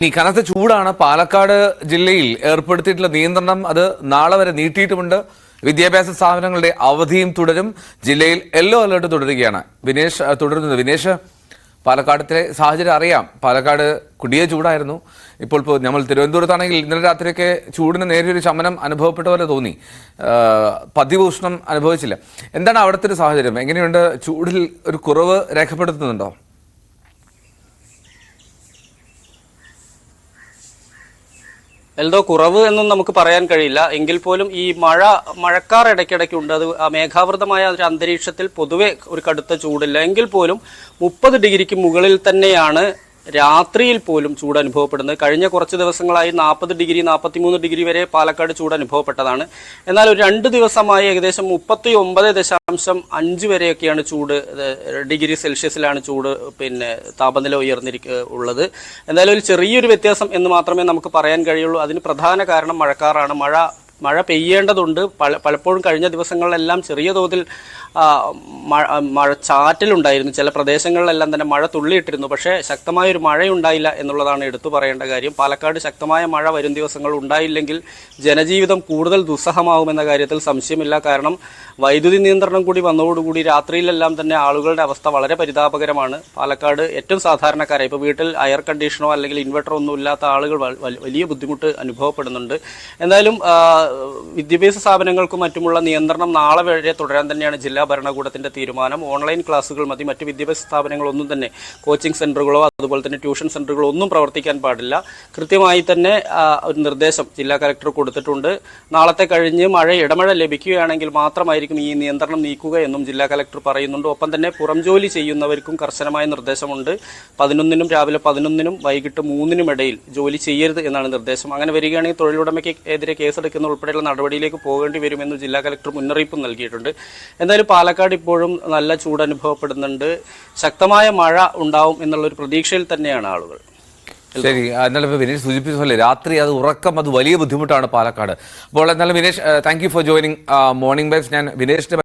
ഈ കനത്ത ചൂടാണ് പാലക്കാട് ജില്ലയിൽ ഏർപ്പെടുത്തിയിട്ടുള്ള നിയന്ത്രണം അത് നാളെ വരെ നീട്ടിയിട്ടുമുണ്ട്. വിദ്യാഭ്യാസ സ്ഥാപനങ്ങളുടെ അവധിയും തുടരും. ജില്ലയിൽ യെല്ലോ അലർട്ട് തുടരുകയാണ്. വിനേഷ്, പാലക്കാടത്തിലെ സാഹചര്യം അറിയാം. പാലക്കാട് കൊടിയ ചൂടായിരുന്നു. ഇപ്പോൾ നമ്മൾ തിരുവനന്തപുരത്താണെങ്കിൽ ഇന്നലെ രാത്രിയൊക്കെ ചൂടിന് നേരിയൊരു ശമനം അനുഭവപ്പെട്ട പോലെ തോന്നി. പതിവ് ഉഷ്ണം അനുഭവിച്ചില്ല. എന്താണ് അവിടുത്തെ ഒരു സാഹചര്യം? എങ്ങനെയുണ്ട്? ചൂടിൽ ഒരു കുറവ് രേഖപ്പെടുത്തുന്നുണ്ടോ? എൽദോ, കുറവ് എന്നും നമുക്ക് പറയാൻ കഴിയില്ല. എങ്കിൽ പോലും ഈ മഴക്കാർ ഇടയ്ക്കിടയ്ക്കുണ്ട്. അത് മേഘാവൃതമായ ഒരു അന്തരീക്ഷത്തിൽ പൊതുവെ ഒരു കടുത്ത ചൂടില്ല. എങ്കിൽ പോലും 30 ഡിഗ്രിക്ക് മുകളിൽ തന്നെയാണ് രാത്രിയിൽ പോലും ചൂട് അനുഭവപ്പെടുന്നത്. കഴിഞ്ഞ കുറച്ച് ദിവസങ്ങളായി 40 ഡിഗ്രി 43 ഡിഗ്രി വരെ പാലക്കാട് ചൂട് അനുഭവപ്പെട്ടതാണ്. എന്നാൽ ഒരു 2 ദിവസമായി ഏകദേശം 39.5 വരെയൊക്കെയാണ് ചൂട്, ഡിഗ്രി സെൽഷ്യസിലാണ് ചൂട് താപനില ഉള്ളത്. എന്തായാലും ഒരു ചെറിയൊരു വ്യത്യാസം എന്ന് മാത്രമേ നമുക്ക് പറയാൻ കഴിയുള്ളൂ. അതിന് പ്രധാന കാരണം മഴക്കാറാണ്. മഴ പെയ്യേണ്ടതുണ്ട്. പലപ്പോഴും കഴിഞ്ഞ ദിവസങ്ങളിലെല്ലാം ചെറിയ തോതിൽ ചാറ്റലുണ്ടായിരുന്നു. ചില പ്രദേശങ്ങളിലെല്ലാം തന്നെ മഴ തുള്ളിയിട്ടിരുന്നു. പക്ഷേ ശക്തമായൊരു മഴയുണ്ടായില്ല എന്നുള്ളതാണ് എടുത്തു പറയേണ്ട കാര്യം. പാലക്കാട് ശക്തമായ മഴ വരും ദിവസങ്ങൾ ഉണ്ടായില്ലെങ്കിൽ ജനജീവിതം കൂടുതൽ ദുസ്സഹമാവുമെന്ന കാര്യത്തിൽ സംശയമില്ല. കാരണം വൈദ്യുതി നിയന്ത്രണം കൂടി വന്നതോടുകൂടി രാത്രിയിലെല്ലാം തന്നെ ആളുകളുടെ അവസ്ഥ വളരെ പരിതാപകരമാണ്. പാലക്കാട് ഏറ്റവും സാധാരണക്കാരായി ഇപ്പോൾ വീട്ടിൽ എയർ കണ്ടീഷനോ അല്ലെങ്കിൽ ഇൻവെർട്ടറോ ഒന്നും ഇല്ലാത്ത ആളുകൾ വലിയ ബുദ്ധിമുട്ട് അനുഭവപ്പെടുന്നുണ്ട്. എന്തായാലും വിദ്യാഭ്യാസ സ്ഥാപനങ്ങൾക്കും മറ്റുമുള്ള നിയന്ത്രണം നാളെ വരെ തുടരാൻ തന്നെയാണ് ജില്ലാ ഭരണകൂടത്തിന്റെ തീരുമാനം. ഓൺലൈൻ ക്ലാസുകൾ മതി. മറ്റ് വിദ്യാഭ്യാസ സ്ഥാപനങ്ങളൊന്നും തന്നെ, കോച്ചിങ് സെന്ററുകളോ അതുപോലെ തന്നെ ട്യൂഷൻ സെന്ററുകളോ ഒന്നും പ്രവർത്തിക്കാൻ പാടില്ല. കൃത്യമായി തന്നെ ഒരു നിർദ്ദേശം ജില്ലാ കലക്ടർ കൊടുത്തിട്ടുണ്ട്. നാളത്തെ കഴിഞ്ഞ് ഇടമഴ ലഭിക്കുകയാണെങ്കിൽ മാത്രമായിരിക്കും ഈ നിയന്ത്രണം നീക്കുക എന്നും ജില്ലാ കലക്ടർ പറയുന്നുണ്ട്. ഒപ്പം തന്നെ പുറം ജോലി ചെയ്യുന്നവർക്കും കർശനമായ നിർദ്ദേശമുണ്ട്. 11-നും രാവിലെ 11-നും വൈകിട്ട് 3-നും ഇടയിൽ ജോലി ചെയ്യരുത് എന്നാണ് നിർദ്ദേശം. അങ്ങനെ വരികയാണെങ്കിൽ തൊഴിലുടമയ്ക്ക് എതിരെ കേസെടുക്കുന്ന ഉൾപ്പെടെയുള്ള നടപടിയിലേക്ക് പോകേണ്ടി വരുമെന്ന് ജില്ലാ കലക്ടർ മുന്നറിയിപ്പ് നൽകിയിട്ടുണ്ട്. എന്തായാലും പാലക്കാട് ഇപ്പോഴും നല്ല ചൂട് അനുഭവപ്പെടുന്നുണ്ട്. ശക്തമായ മഴ ഉണ്ടാവും എന്നുള്ളൊരു പ്രതീക്ഷയിൽ തന്നെയാണ് ആളുകൾ. ശരി, എന്നാലും വിനേഷ് സൂചിപ്പിച്ച പോലെ രാത്രി അത് വലിയ ബുദ്ധിമുട്ടാണ് പാലക്കാട്. അപ്പോൾ എന്നാലും Vinesh, thank you for joining morning vibes. ഞാൻ വിനേഷിന്റെ